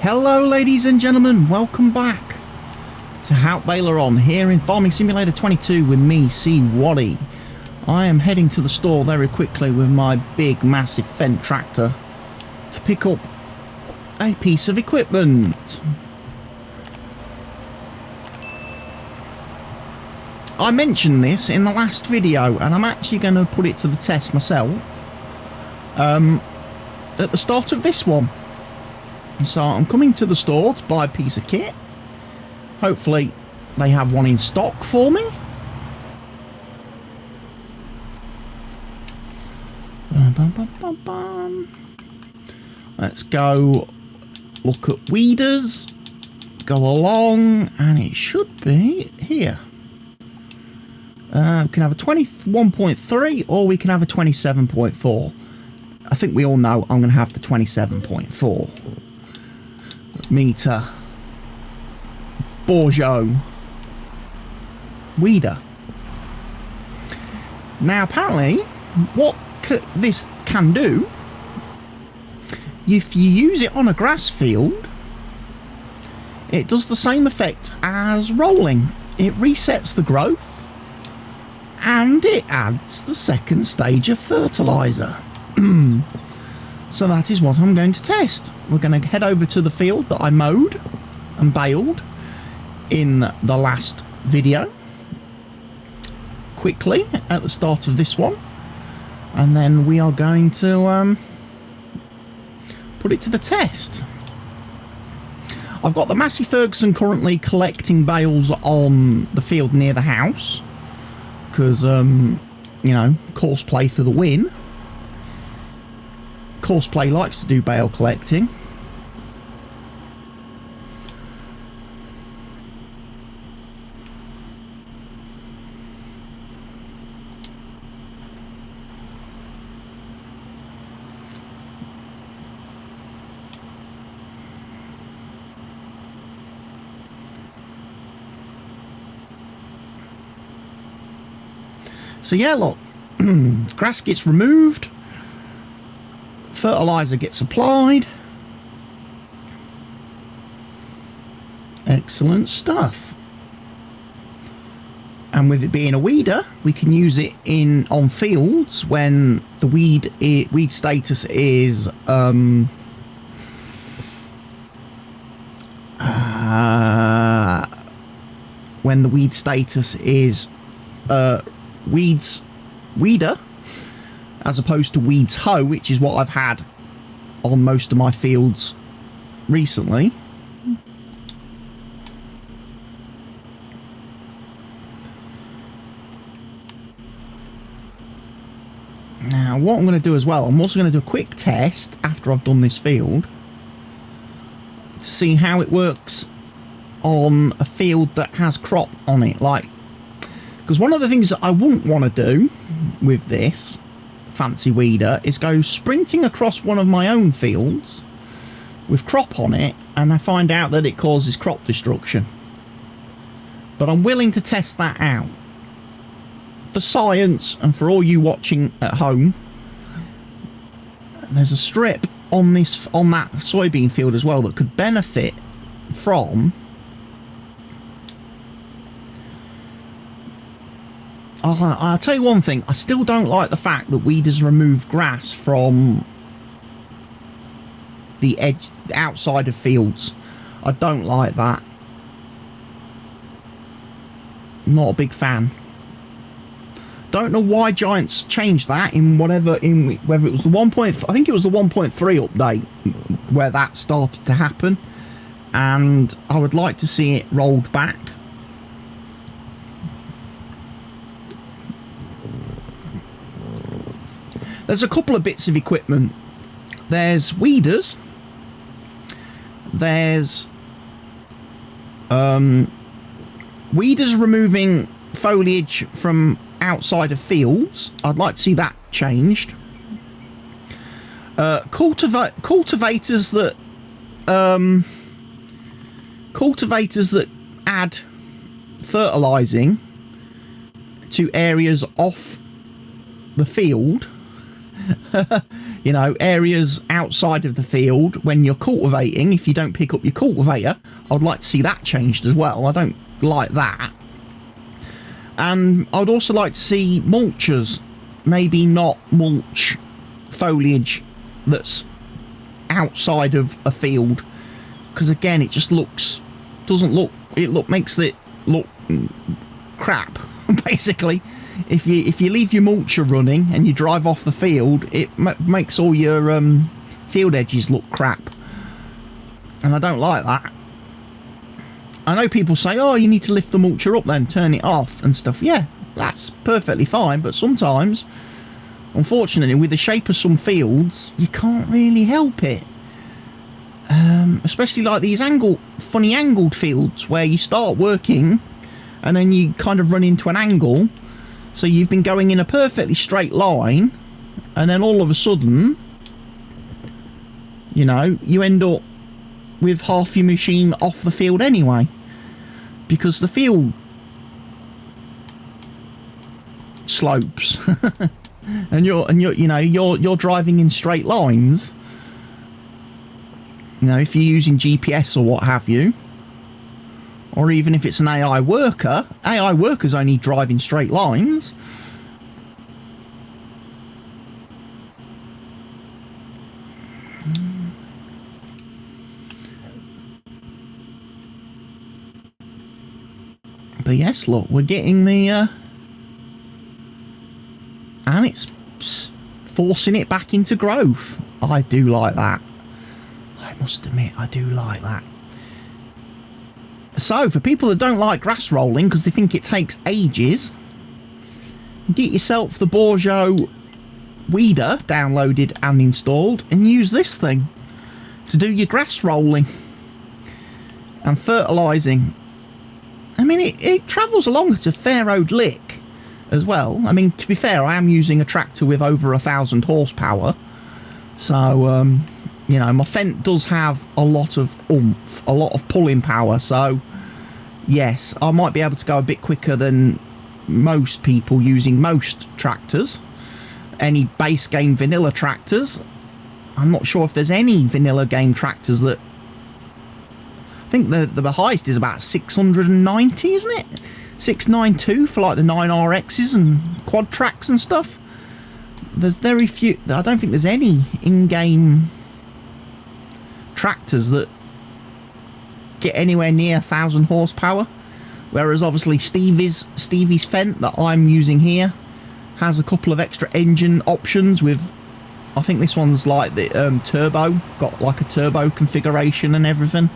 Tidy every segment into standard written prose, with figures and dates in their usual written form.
Hello ladies and gentlemen, welcome back to Haut Beyleron here in Farming Simulator 22 with me, CWATTYESO. I am heading to the store very quickly with my big massive Fendt tractor to pick up a piece of equipment. I mentioned this in the last video and I'm actually going to put it to the test myself at the start of this one. So I'm coming to the store to buy a piece of kit. Hopefully they have one in stock for me. Let's go look at weeders. Go along and it should be here. We can have a 21.3 or we can have a 27.4. I think we all know I'm going to have the 27.4 meter Bourgeot weeder. Now apparently what this can do, if you use it on a grass field, it does the same effect as rolling. It resets the growth and it adds the second stage of fertilizer. So that is what I'm going to test. We're going to head over to the field that I mowed and baled in the last video quickly at the start of this one, and then we are going to put it to the test. I've got the Massey Ferguson currently collecting bales on the field near the house because you know, Courseplay for the win. Courseplay likes to do bale collecting. So yeah, look, grass gets removed. Fertilizer gets applied. Excellent stuff. And with it being a weeder, we can use it on fields when the weed status is when the weed status is weeder, as opposed to weeds hoe, which is what I've had on most of my fields recently. Now what I'm going to do as well, I'm also going to do a quick test after I've done this field to see how it works on a field that has crop on it, like, because one of the things that I wouldn't want to do with this fancy weeder is go sprinting across one of my own fields with crop on it and I find out that it causes crop destruction. But I'm willing to test that out for science and for all you watching at home. There's a strip on that soybean field as well that could benefit from I'll tell you one thing, I still don't like the fact that weeders remove grass from the edge, outside of fields. I don't like that. Not a big fan. Don't know why Giants changed that whether it was the I think it was the 1.3 update where that started to happen, and I would like to see it rolled back. There's a couple of bits of equipment. There's weeders. There's weeders removing foliage from outside of fields. I'd like to see that changed. Cultivators that add fertilizing to areas off the field You know, areas outside of the field when you're cultivating, if you don't pick up your cultivator, I'd like to see that changed as well. I don't like that. And I'd also like to see mulchers, maybe not mulch foliage that's outside of a field, because again it just makes it look crap. Basically, if you leave your mulcher running and you drive off the field, it makes all your field edges look crap, and I don't like that. I know people say, oh, you need to lift the mulcher up then, turn it off and stuff. Yeah, that's perfectly fine, but sometimes, unfortunately, with the shape of some fields, you can't really help it. Especially like these funny angled fields where you start working and then you kind of run into an angle. So you've been going in a perfectly straight line, and then all of a sudden, you know, you end up with half your machine off the field anyway, because the field slopes, and you're driving in straight lines. You know, if you're using GPS or what have you, or even if it's an AI workers only drive in straight lines. But yes, look, we're getting the and it's forcing it back into growth. I do like that. I must admit, I do like that. So, for people that don't like grass rolling because they think it takes ages, get yourself the Bourgeot weeder downloaded and installed and use this thing to do your grass rolling and fertilising. I mean, it travels along at a fair old lick as well. I mean, to be fair, I am using a tractor with over 1,000 horsepower, so you know, my Fendt does have a lot of oomph, a lot of pulling power, so yes, I might be able to go a bit quicker than most people using most tractors. Any base game vanilla tractors. I'm not sure if there's any vanilla game tractors that... I think the highest is about 690, isn't it? 692 for like the 9RXs and quad tracks and stuff. There's very few... I don't think there's any in-game tractors that get anywhere near 1,000 horsepower, whereas obviously Stevie's Fendt that I'm using here has a couple of extra engine options with, I think this one's like the turbo, got like a turbo configuration and everything,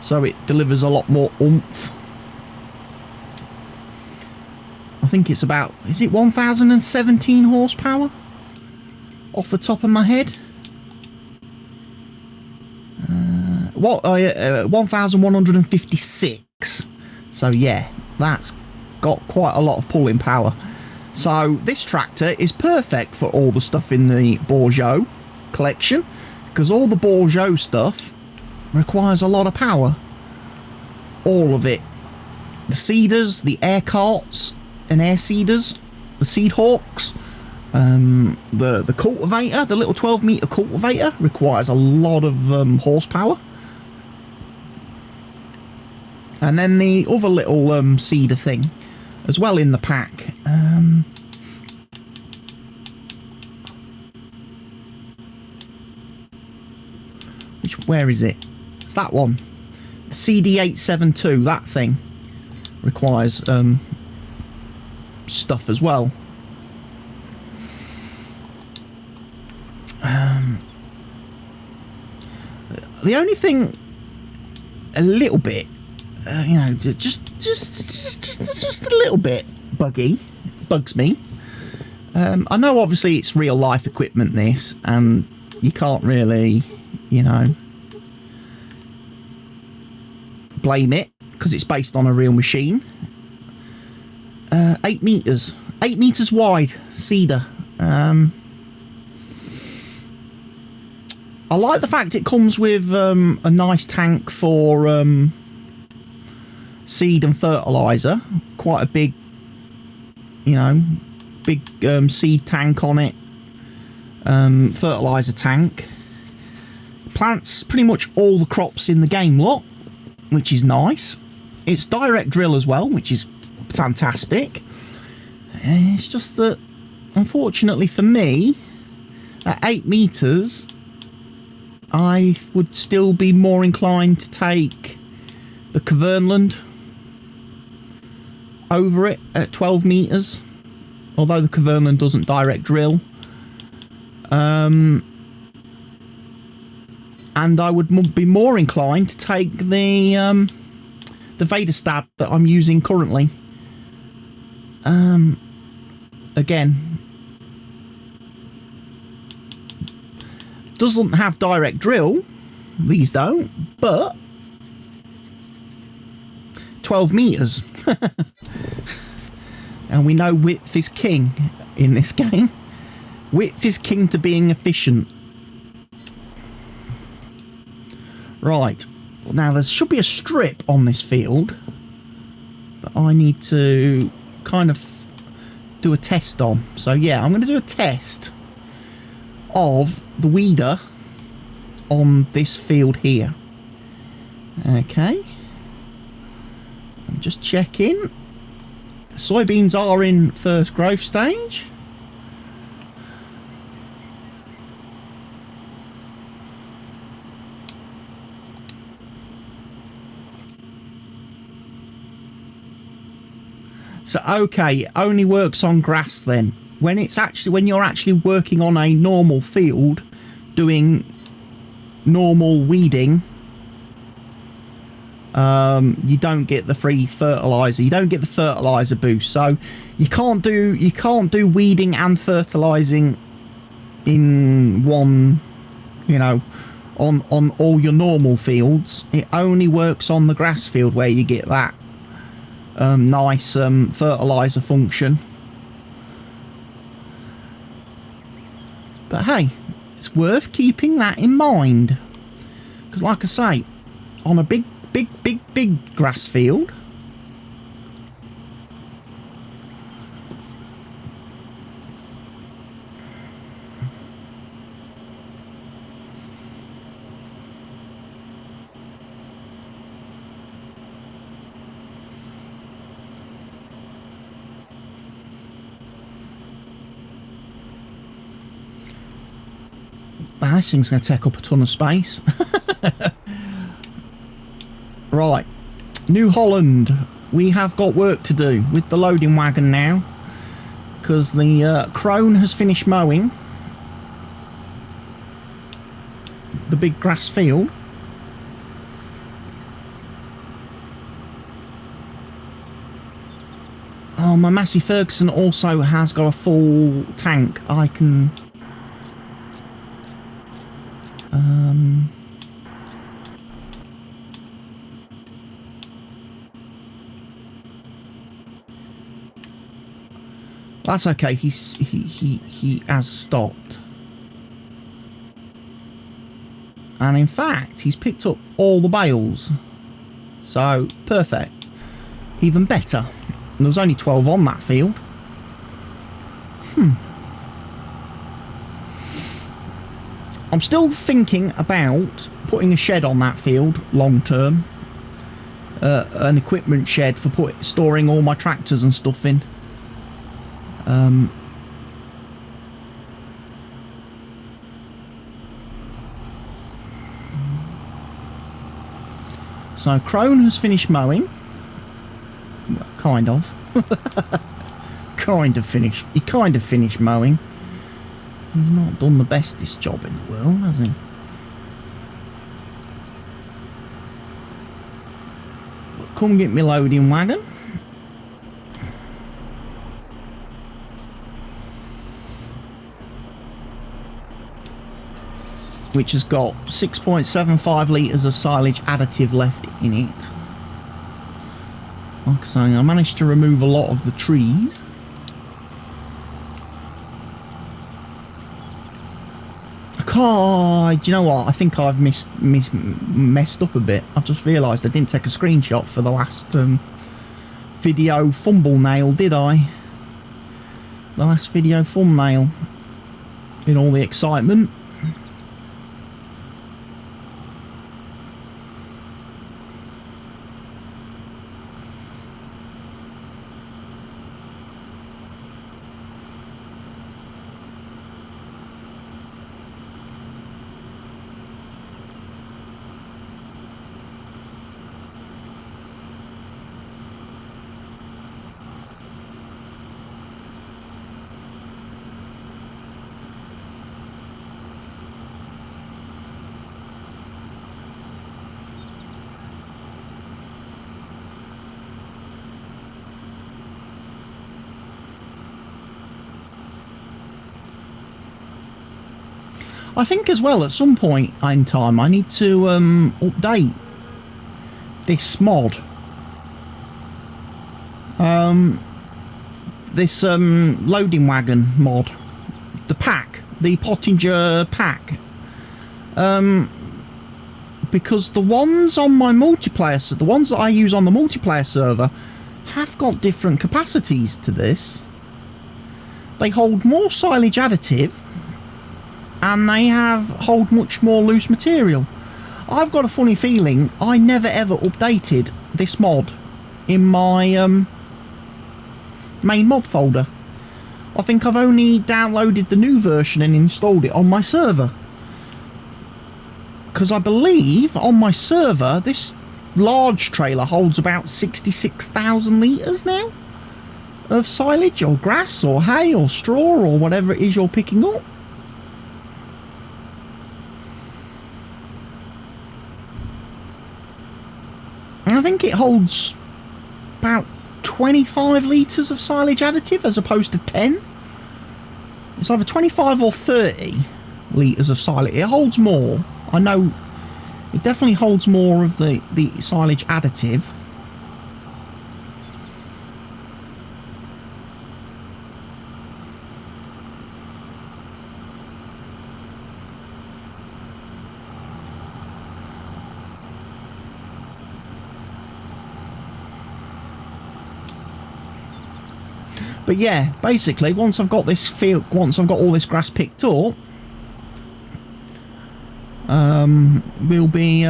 so it delivers a lot more oomph. I think it's about, is it 1,017 horsepower off the top of my head? 1,156. So yeah, that's got quite a lot of pulling power. So this tractor is perfect for all the stuff in the Bourgeot collection, because all the Bourgeot stuff requires a lot of power. All of it. The seeders, the air carts and air seeders, the seed hawks, the cultivator, the little 12-meter cultivator requires a lot of horsepower. And then the other little seeder thing as well in the pack. Where is it? It's that one. The CD872, that thing requires stuff as well. The only thing a little bit, you know, just a little bit bugs me. I know obviously it's real life equipment this, and you can't really, you know, blame it because it's based on a real machine. 8 meters wide seeder. I like the fact it comes with a nice tank for seed and fertilizer. Quite a big, you know, big seed tank on it. fertiliser tank. Plants pretty much all the crops in the game lot, which is nice. It's direct drill as well, which is fantastic. It's just that, unfortunately for me, at 8 metres, I would still be more inclined to take the Kverneland over it at 12 metres, although the Kverneland doesn't direct drill. And I would be more inclined to take the Vaderstad that I'm using currently. Again, doesn't have direct drill, these don't, but 12 metres. And we know width is king in this game. Width is king to being efficient. Right, now there should be a strip on this field that I need to kind of do a test on. So yeah, I'm going to do a test of the weeder on this field here. Okay, I'm just checking. Soybeans are in first growth stage. So okay, it only works on grass then. When you're actually working on a normal field, doing normal weeding, you don't get the free fertilizer. You don't get the fertilizer boost. So you can't do weeding and fertilizing in one, you know, on all your normal fields. It only works on the grass field where you get that nice fertilizer function. But hey, it's worth keeping that in mind, because like I say, on a big grass field, wow, this thing's going to take up a ton of space. Right, New Holland, we have got work to do with the loading wagon now, because the crone has finished mowing the big grass field. Oh, my Massey Ferguson also has got a full tank. I can that's okay. He has stopped, and in fact he's picked up all the bales, so perfect. Even better. And there was only 12 on that field. I'm still thinking about putting a shed on that field long term, an equipment shed for storing all my tractors and stuff in. So Crone has finished mowing. Well, kind of. kind of finished. He kind of finished mowing. He's not done the bestest job in the world, has he? But come get me loading wagon. Which has got 6.75 litres of silage additive left in it. Like I say, I managed to remove a lot of the trees. Do you know what? I think I've messed up a bit. I've just realised I didn't take a screenshot for the last video thumbnail, did I? The last video thumbnail. in all the excitement. I think as well at some point in time I need to update this mod. This loading wagon mod. The pack. The Pottinger pack. Because the ones on my multiplayer, the ones that I use on the multiplayer server, have got different capacities to this. They hold more silage additive, and they hold much more loose material. I've got a funny feeling I never ever updated this mod in my main mod folder. I think I've only downloaded the new version and installed it on my server. Because I believe on my server this large trailer holds about 66,000 litres now of silage or grass or hay or straw or whatever it is you're picking up. And I think it holds about 25 litres of silage additive as opposed to 10. It's either 25 or 30 litres of silage. It holds more. I know it definitely holds more of the silage additive. But yeah, basically, once I've got this field, once I've got all this grass picked up, we'll be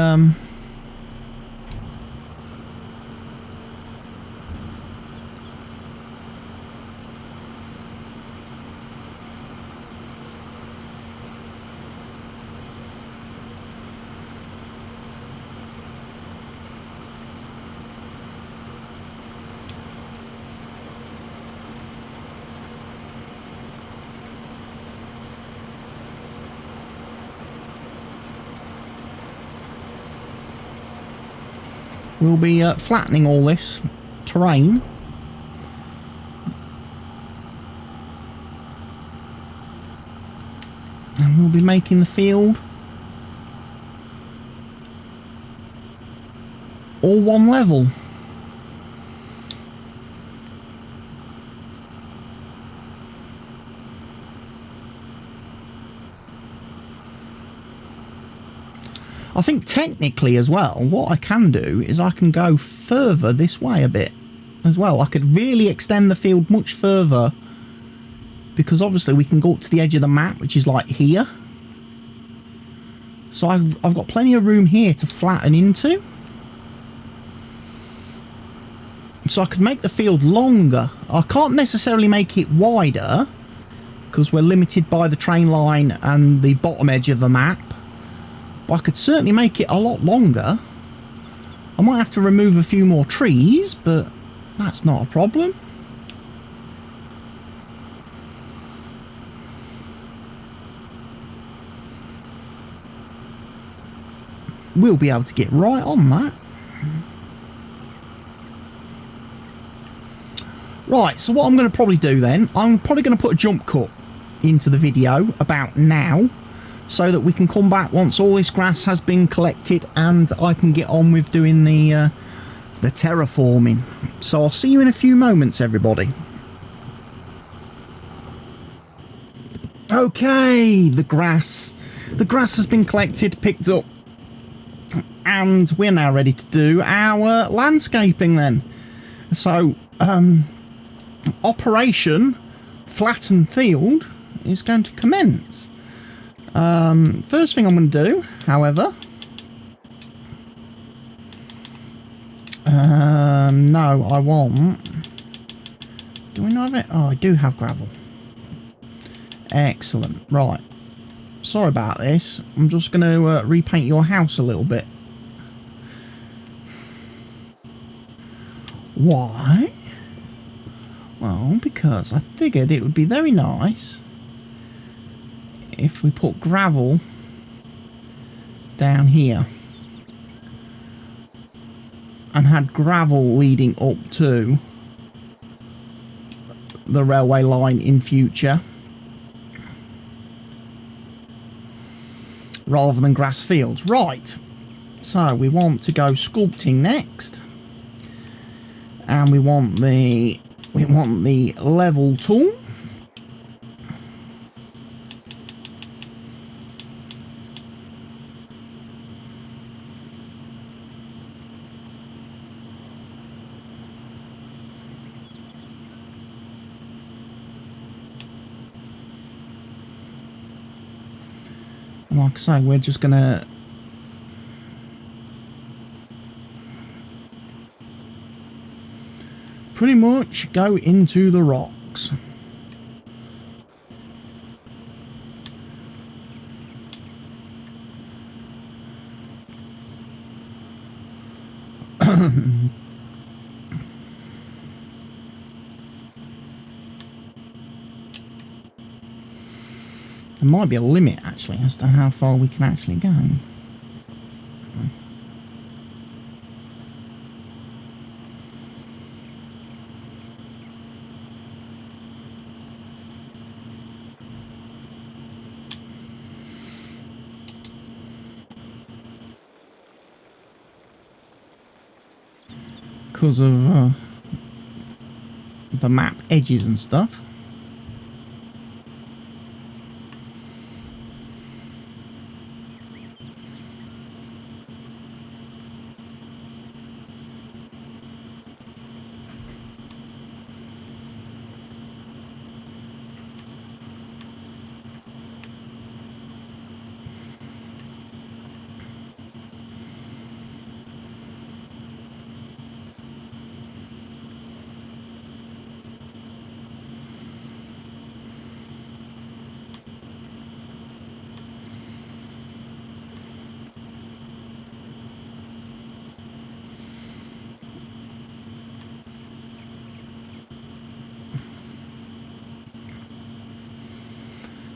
flattening all this terrain. And we'll be making the field all one level. I think technically as well, what I can do is I can go further this way a bit as well. I could really extend the field much further, because obviously we can go up to the edge of the map, which is like here. So I've got plenty of room here to flatten into. So I could make the field longer. I can't necessarily make it wider, because we're limited by the train line and the bottom edge of the map. But I could certainly make it a lot longer. I might have to remove a few more trees, but that's not a problem. We'll be able to get right on that. Right, so what I'm going to probably do then, I'm probably going to put a jump cut into the video about now, so that we can come back once all this grass has been collected and I can get on with doing the terraforming. So I'll see you in a few moments, everybody. Okay, the grass has been collected, picked up, and we're now ready to do our landscaping then. So Operation Flatten Field is going to commence. First thing I'm going to do, however... no, I want... Do we not have it? Oh, I do have gravel. Excellent. Right. Sorry about this. I'm just going to repaint your house a little bit. Why? Well, because I figured it would be very nice if we put gravel down here and had gravel leading up to the railway line in future rather than grass fields. Right, so we want to go sculpting next, and we want the level tool. Like I say, we're just gonna pretty much go into the rocks. There might be a limit, actually, as to how far we can actually go. Because of the map edges and stuff.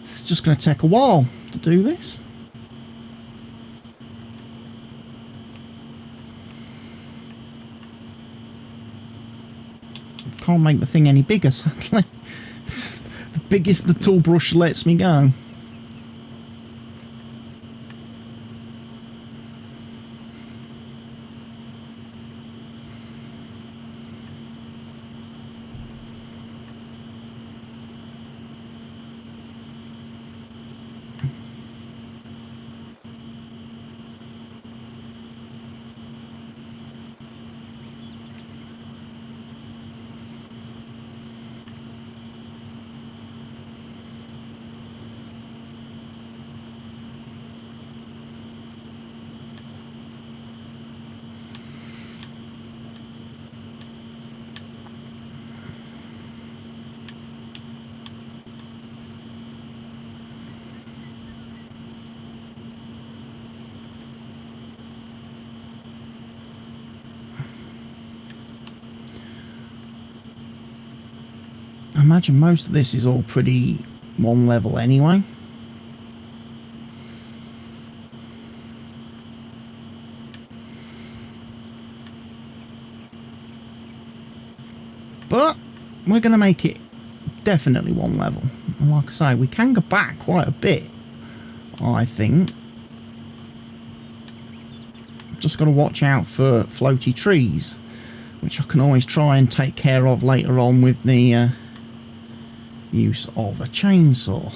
It's just going to take a while to do this. Can't make the thing any bigger, sadly. It's the biggest the tool brush lets me go. I imagine most of this is all pretty one level anyway. But we're going to make it definitely one level. And like I say, we can go back quite a bit, I think. Just got to watch out for floaty trees, which I can always try and take care of later on with the use of a chainsaw.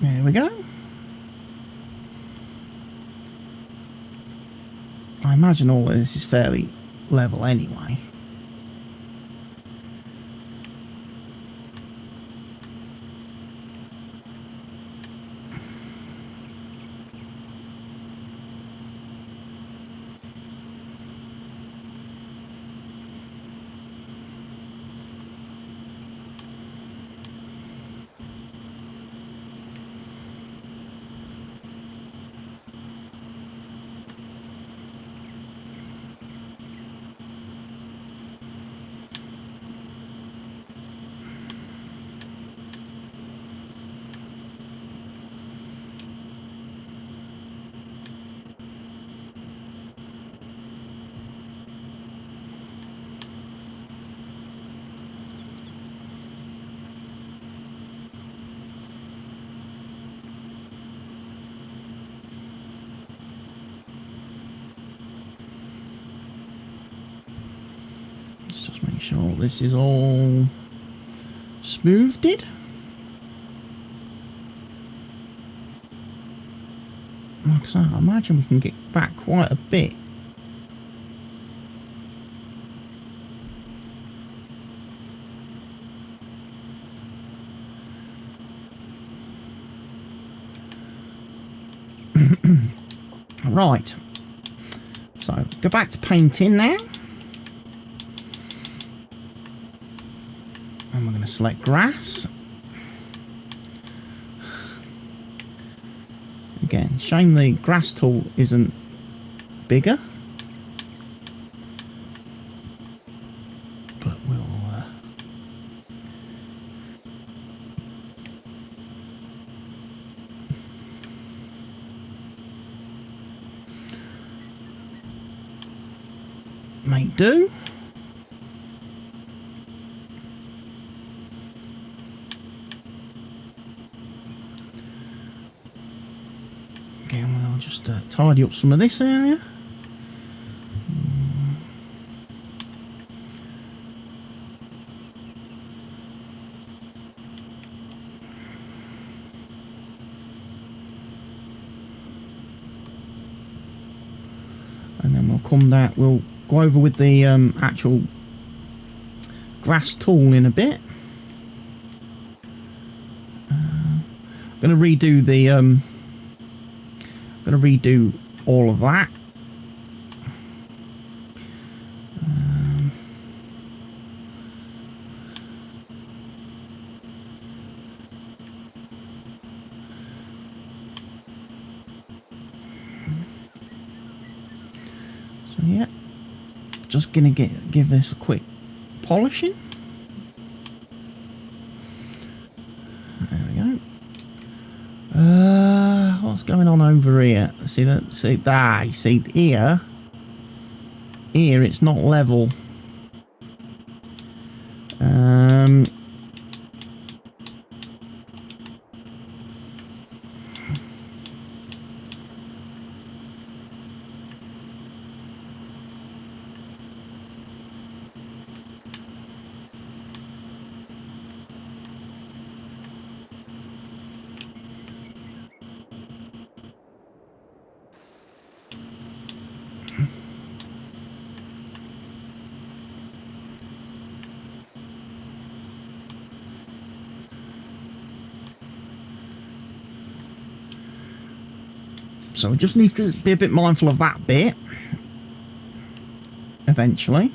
There we go. I imagine all of this is fairly level anyway. Let's just make sure this is all smoothed. Like I say, I imagine we can get back quite a bit. Right, so go back to painting now, and we're going to select grass. Again, shame the grass tool isn't bigger, but we'll make do. Again, we'll just tidy up some of this area. And then we'll come down, we'll go over with the actual grass tool in a bit. I'm going to redo the all of that. So yeah, just gonna give this a quick polishing. There we go. What's going on over here? See that? See that? See here? Here it's not level. So we just need to be a bit mindful of that bit eventually.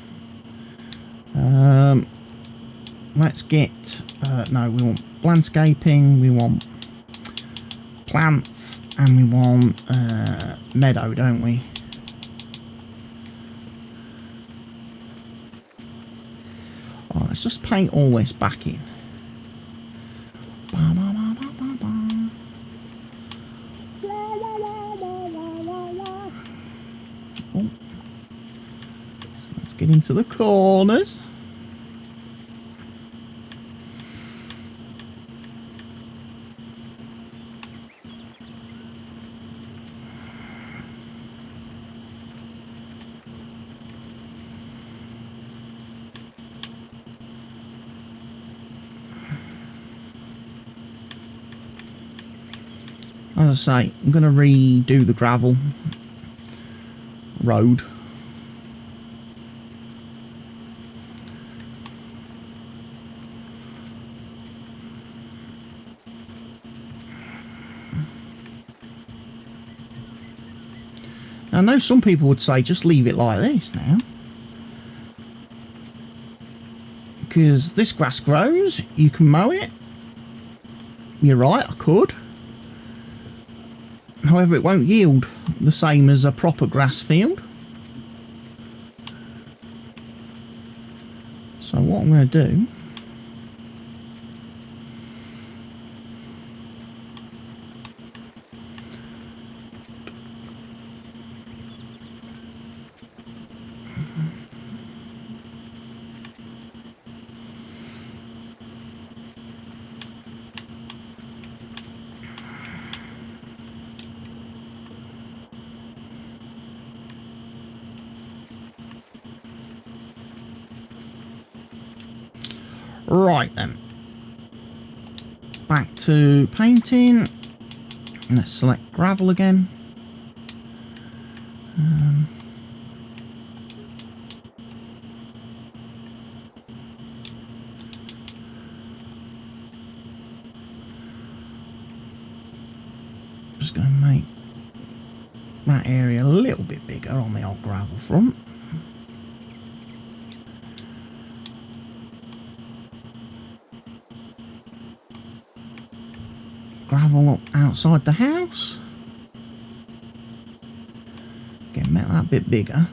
Let's get no, we want landscaping, we want plants, and we want meadow, don't we? Oh, let's just paint all this back in. Oh. So let's get into the corners. As I say, I'm going to redo the gravel road. I know some people would say just leave it like this now, because this grass grows, you can mow it. You're right, I could. However, it won't yield the same as a proper grass field. So what I'm going to do, right then, back to painting. Let's select gravel again. Just going to make that area a little bit bigger on the old gravel front. Gravel up outside the house. Again, make that a bit bigger.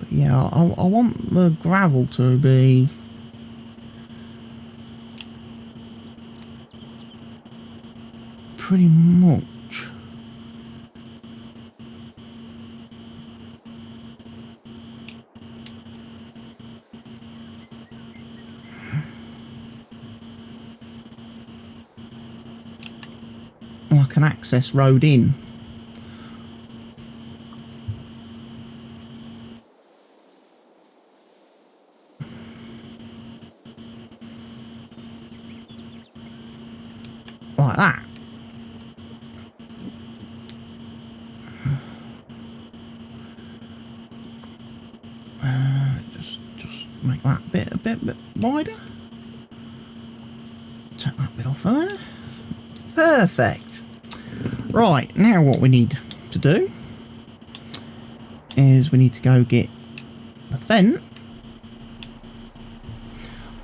But yeah, I want the gravel to be pretty much like an access road in. Like that. Just make that bit a bit wider. Take that bit off of there. Perfect. Right, now what we need to do is we need to go get the fence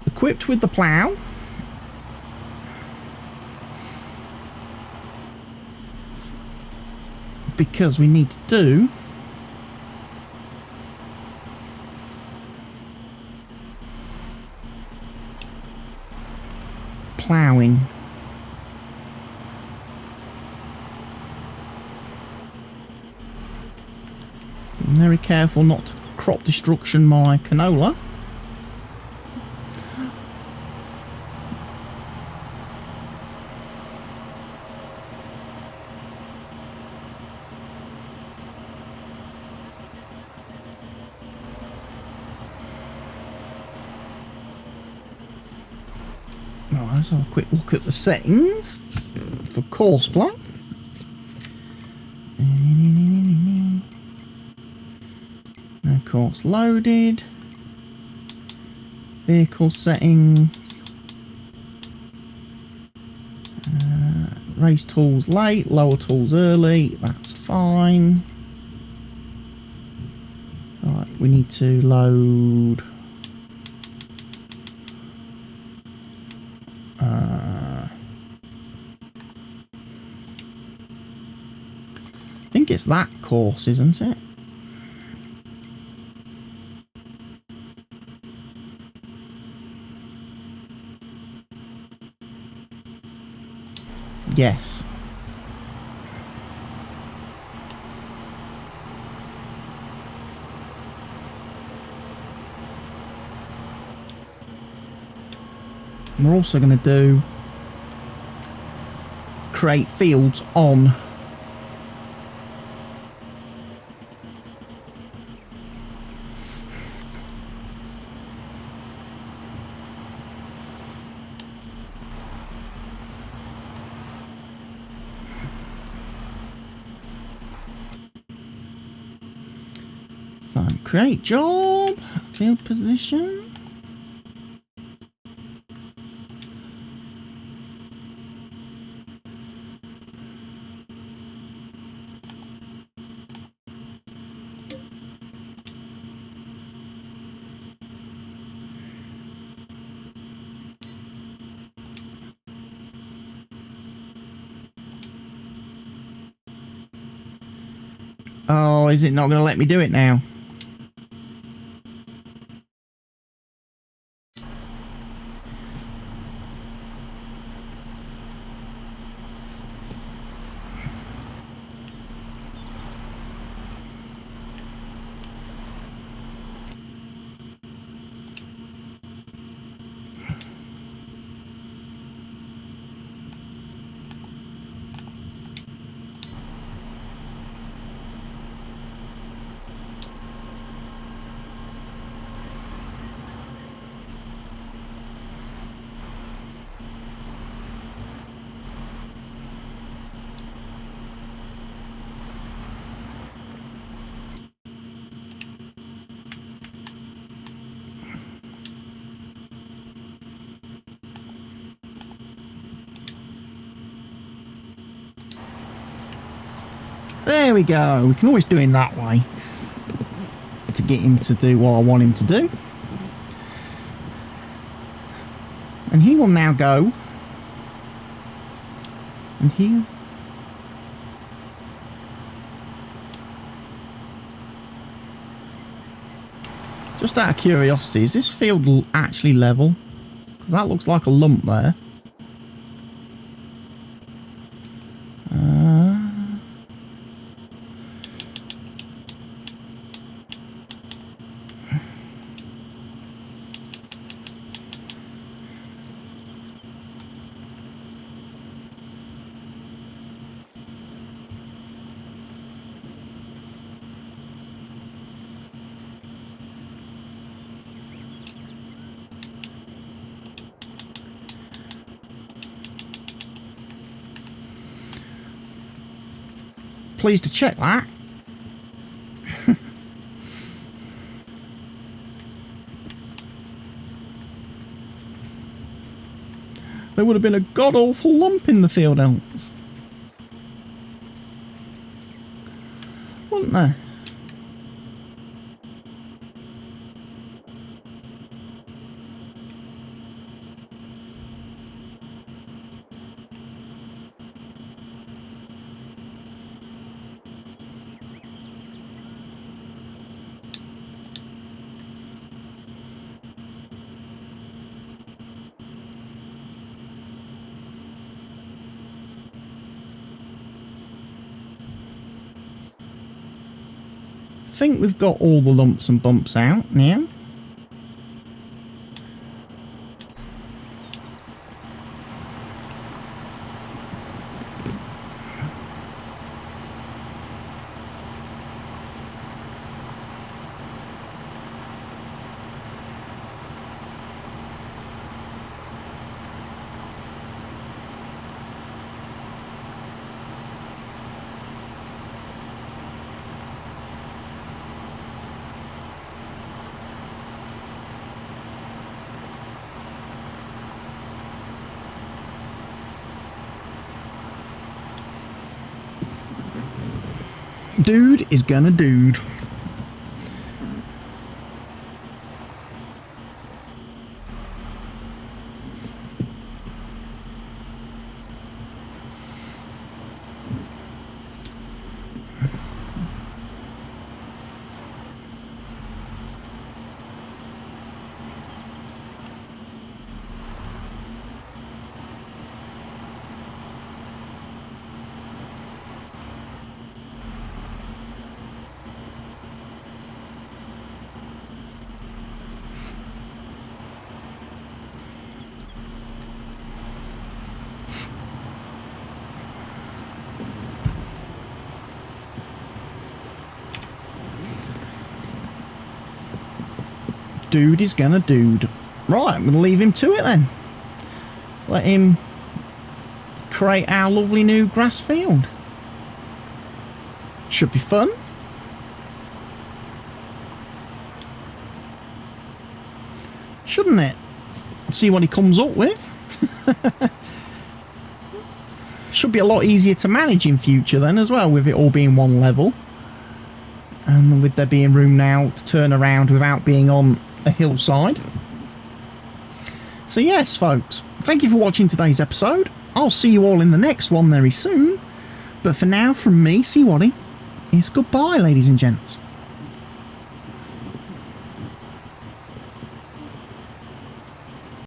equipped with the plough. Because we need to do ploughing. I'm very careful not to crop destruction my canola. Right, let's have a quick look at the settings for course plot. No course loaded. Vehicle settings. Race tools late, lower tools early. That's fine. Right, we need to load. I think it's that course, isn't it? Yes. We're also going to do create fields on So, create job, field position. Oh, is it not going to let me do it now? There we go. We can always do it that way to get him to do what I want him to do. And he will now go. And he... Just out of curiosity, is this field actually level? Because that looks like a lump there. Pleased to check that. There would have been a god-awful lump in the field else. Wouldn't there? I think we've got all the lumps and bumps out now. Dude is gonna dude. Dude is gonna dude. Right, I'm gonna leave him to it then. Let him create our lovely new grass field. Should be fun. shouldn't it? See what he comes up with. Should be a lot easier to manage in future then as well, with it all being one level. And with there being room now to turn around without being on a hillside. So yes, folks, thank you for watching today's episode. I'll see you all in the next one very soon. But for now, from me, CWATTY, it's goodbye, ladies and gents.